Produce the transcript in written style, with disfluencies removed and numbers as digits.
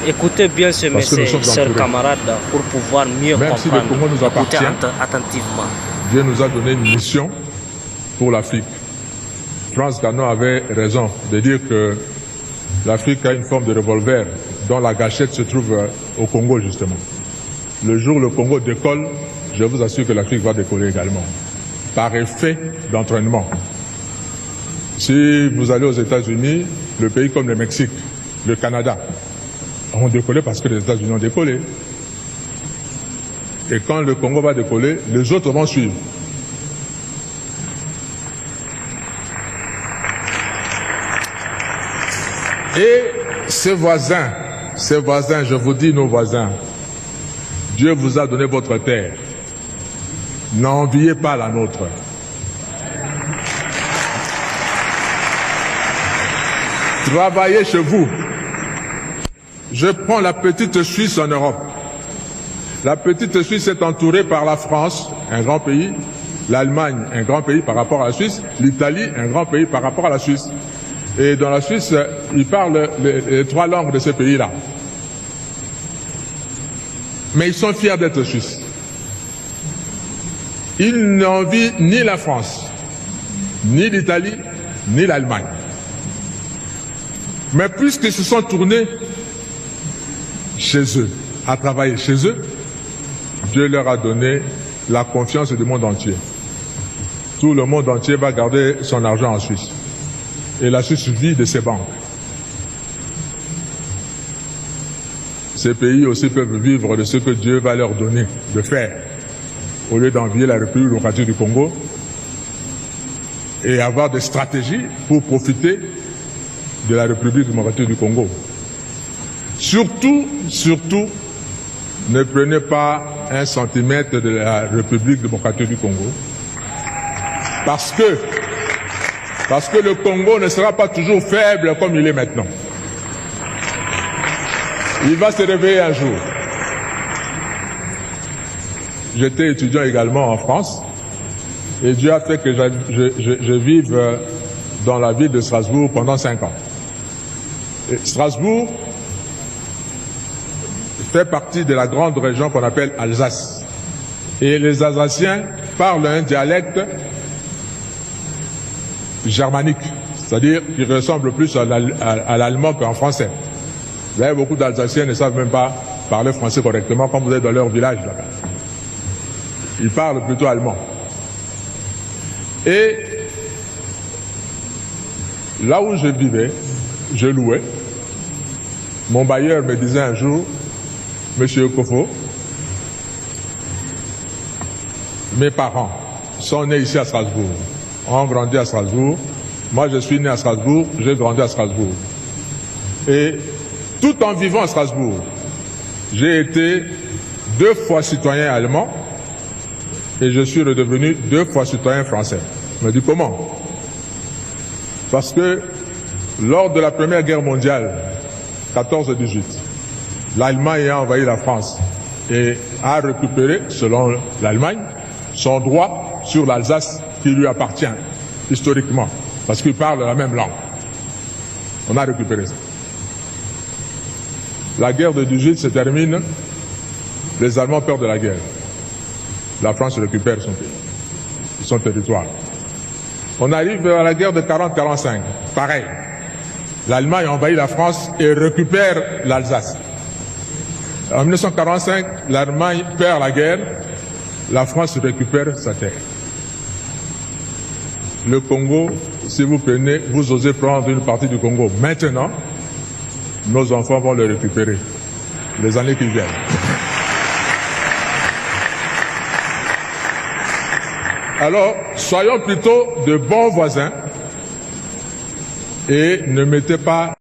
Écoutez bien ce message, chers camarades, pour pouvoir mieux Même si comprendre. le Congo nous appartient, Attentivement. Dieu nous a donné une mission pour l'Afrique. Frantz Fanon avait raison de dire que l'Afrique a une forme de revolver dont la gâchette se trouve au Congo justement. Le jour où le Congo décolle, je vous assure que l'Afrique va décoller également, par effet d'entraînement. Si vous allez aux États-Unis, le pays comme le Mexique, le Canada, ont décollé parce que les États-Unis ont décollé. Et quand le Congo va décoller, les autres vont suivre. Et ces voisins, je vous dis nos voisins, Dieu vous a donné votre terre. N'enviez pas la nôtre. Travaillez chez vous. Je prends la petite Suisse en Europe. La petite Suisse est entourée par la France, un grand pays, l'Allemagne, un grand pays par rapport à la Suisse, l'Italie, un grand pays par rapport à la Suisse. Et dans la Suisse, ils parlent les trois langues de ces pays-là. Mais ils sont fiers d'être Suisses. Ils n'envient ni la France, ni l'Italie, ni l'Allemagne. Mais puisqu'ils se sont tournés chez eux, à travailler chez eux, Dieu leur a donné la confiance du monde entier. Tout le monde entier va garder son argent en Suisse. Et la Suisse vit de ses banques. Ces pays aussi peuvent vivre de ce que Dieu va leur donner de faire, au lieu d'envier la République démocratique du Congo et avoir des stratégies pour profiter de la République démocratique du Congo. Surtout, ne prenez pas un centimètre de la République démocratique du Congo, parce que le Congo ne sera pas toujours faible comme il est maintenant. Il va se réveiller un jour. J'étais étudiant également en France, et Dieu a fait que je vive dans la ville de Strasbourg pendant 5 ans. Et Strasbourg fait partie de la grande région qu'on appelle Alsace. Et les Alsaciens parlent un dialecte germanique, c'est-à-dire qui ressemble plus à l'allemand qu'en français. Vous avez beaucoup d'Alsaciens qui ne savent même pas parler français correctement quand vous êtes dans leur village là-bas. Ils parlent plutôt allemand. Et là où je vivais, je louais. Mon bailleur me disait un jour, Monsieur Kofo, mes parents sont nés ici à Strasbourg, ont grandi à Strasbourg. Moi, je suis né à Strasbourg, j'ai grandi à Strasbourg. Et tout en vivant à Strasbourg, j'ai été 2 fois citoyen allemand et je suis redevenu 2 fois citoyen français. Je me dis comment? Parce que lors de la Première Guerre mondiale, 14-18, l'Allemagne a envahi la France et a récupéré, selon l'Allemagne, son droit sur l'Alsace qui lui appartient historiquement, parce qu'il parle la même langue. On a récupéré ça. La guerre de 18 se termine, les Allemands perdent la guerre. La France récupère son territoire. On arrive à la guerre de 40-45, pareil. L'Allemagne envahit la France et récupère l'Alsace. En 1945, l'Allemagne perd la guerre, la France récupère sa terre. Le Congo, si vous prenez, vous osez prendre une partie du Congo maintenant, nos enfants vont le récupérer les années qui viennent. Alors, soyons plutôt de bons voisins et ne mettez pas